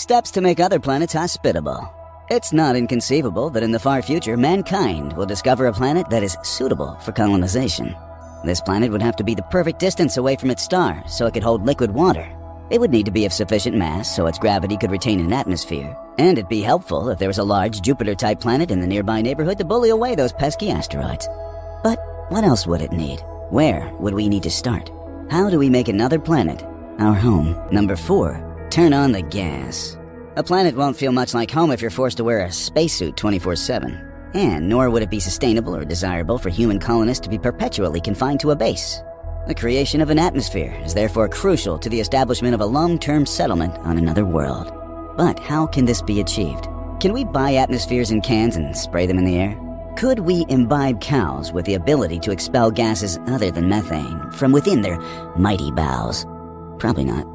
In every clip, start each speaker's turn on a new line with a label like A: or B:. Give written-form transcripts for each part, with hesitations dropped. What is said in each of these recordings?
A: Steps to make other planets hospitable. It's not inconceivable that in the far future, mankind will discover a planet that is suitable for colonization. This planet would have to be the perfect distance away from its star so it could hold liquid water. It would need to be of sufficient mass so its gravity could retain an atmosphere, and it'd be helpful if there was a large Jupiter-type planet in the nearby neighborhood to bully away those pesky asteroids. But what else would it need? Where would we need to start? How do we make another planet our home? Number 4, turn on the gas. A planet won't feel much like home if you're forced to wear a spacesuit 24/7. And nor would it be sustainable or desirable for human colonists to be perpetually confined to a base. The creation of an atmosphere is therefore crucial to the establishment of a long-term settlement on another world. But how can this be achieved? Can we buy atmospheres in cans and spray them in the air? Could we imbibe cows with the ability to expel gases other than methane from within their mighty bowels? Probably not.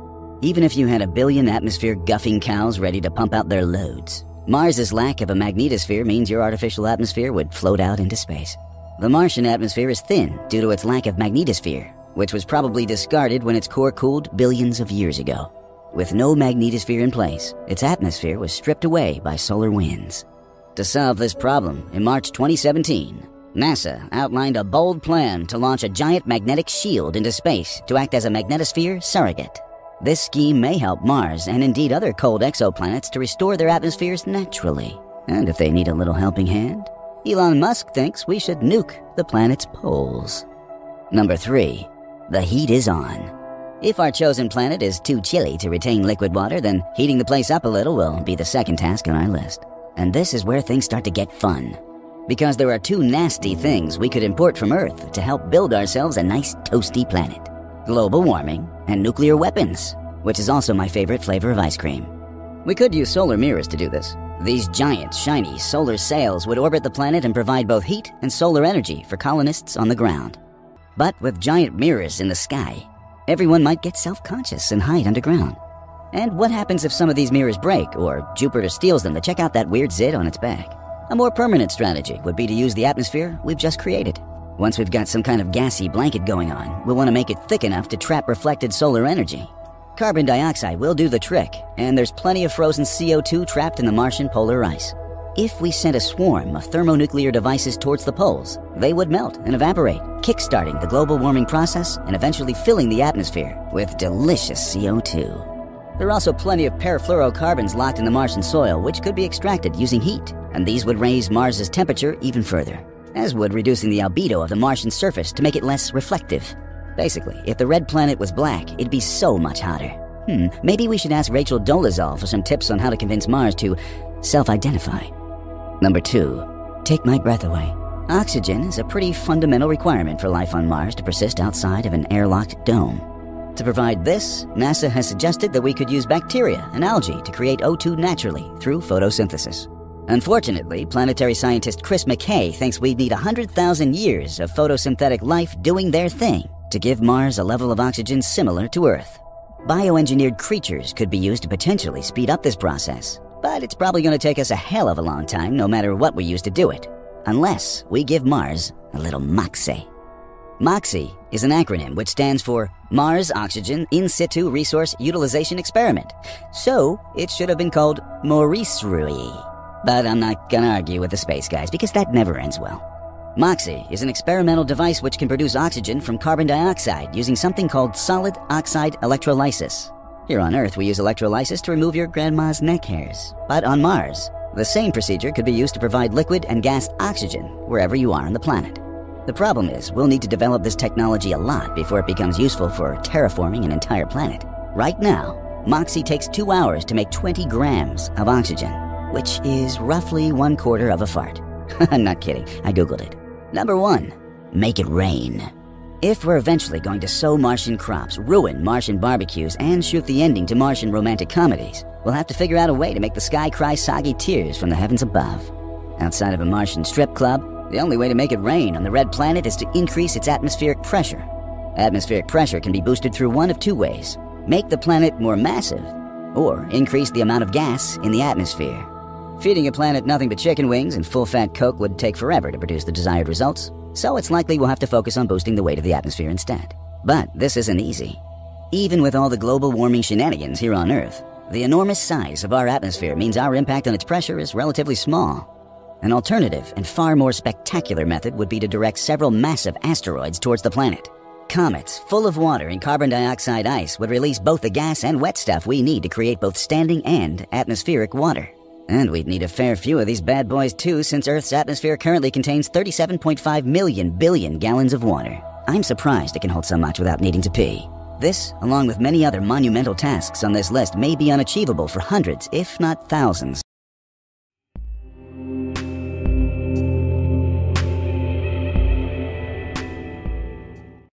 A: Even if you had a billion atmosphere-guffing cows ready to pump out their loads. Mars's lack of a magnetosphere means your artificial atmosphere would float out into space. The Martian atmosphere is thin due to its lack of magnetosphere, which was probably discarded when its core cooled billions of years ago. With no magnetosphere in place, its atmosphere was stripped away by solar winds. To solve this problem, in March 2017, NASA outlined a bold plan to launch a giant magnetic shield into space to act as a magnetosphere surrogate. This scheme may help Mars and indeed other cold exoplanets to restore their atmospheres naturally. And if they need a little helping hand, Elon Musk thinks we should nuke the planet's poles. Number 3, the heat is on. If our chosen planet is too chilly to retain liquid water, then heating the place up a little will be the second task on our list. And this is where things start to get fun. Because there are 2 nasty things we could import from Earth to help build ourselves a nice toasty planet. Global warming and nuclear weapons, which is also my favorite flavor of ice cream. We could use solar mirrors to do this. These giant, shiny solar sails would orbit the planet and provide both heat and solar energy for colonists on the ground. But with giant mirrors in the sky, everyone might get self-conscious and hide underground. And what happens if some of these mirrors break, or Jupiter steals them to check out that weird zit on its back? A more permanent strategy would be to use the atmosphere we've just created. Once we've got some kind of gassy blanket going on, we'll want to make it thick enough to trap reflected solar energy. Carbon dioxide will do the trick, and there's plenty of frozen CO2 trapped in the Martian polar ice. If we sent a swarm of thermonuclear devices towards the poles, they would melt and evaporate, kickstarting the global warming process and eventually filling the atmosphere with delicious CO2. There are also plenty of perfluorocarbons locked in the Martian soil, which could be extracted using heat, and these would raise Mars's temperature even further, as would reducing the albedo of the Martian surface to make it less reflective. Basically, if the red planet was black, it'd be so much hotter. Maybe we should ask Rachel Dolezal for some tips on how to convince Mars to self-identify. Number 2, take my breath away. Oxygen is a pretty fundamental requirement for life on Mars to persist outside of an airlocked dome. To provide this, NASA has suggested that we could use bacteria and algae to create O2 naturally through photosynthesis. Unfortunately, planetary scientist Chris McKay thinks we'd need 100,000 years of photosynthetic life doing their thing to give Mars a level of oxygen similar to Earth. Bioengineered creatures could be used to potentially speed up this process, but it's probably going to take us a hell of a long time no matter what we use to do it, unless we give Mars a little moxie. MOXIE is an acronym which stands for Mars Oxygen In Situ Resource Utilization Experiment, so it should have been called MORISRUI. But I'm not gonna argue with the space guys because that never ends well. MOXIE is an experimental device which can produce oxygen from carbon dioxide using something called solid oxide electrolysis. Here on Earth, we use electrolysis to remove your grandma's neck hairs. But on Mars, the same procedure could be used to provide liquid and gas oxygen wherever you are on the planet. The problem is, we'll need to develop this technology a lot before it becomes useful for terraforming an entire planet. Right now, MOXIE takes 2 hours to make 20 grams of oxygen, which is roughly 1/4 of a fart. I'm not kidding, I googled it. Number 1, make it rain. If we're eventually going to sow Martian crops, ruin Martian barbecues, and shoot the ending to Martian romantic comedies, we'll have to figure out a way to make the sky cry soggy tears from the heavens above. Outside of a Martian strip club, the only way to make it rain on the red planet is to increase its atmospheric pressure. Atmospheric pressure can be boosted through one of 2 ways. Make the planet more massive, or increase the amount of gas in the atmosphere. Feeding a planet nothing but chicken wings and full-fat Coke would take forever to produce the desired results, so it's likely we'll have to focus on boosting the weight of the atmosphere instead. But this isn't easy. Even with all the global warming shenanigans here on Earth, The enormous size of our atmosphere means our impact on its pressure is relatively small. An alternative and far more spectacular method would be to direct several massive asteroids towards the planet. Comets full of water and carbon dioxide ice would release both the gas and wet stuff we need to create both standing and atmospheric water. And we'd need a fair few of these bad boys too, since Earth's atmosphere currently contains 37.5 million billion gallons of water. I'm surprised it can hold so much without needing to pee. This, along with many other monumental tasks on this list, may be unachievable for hundreds, if not thousands.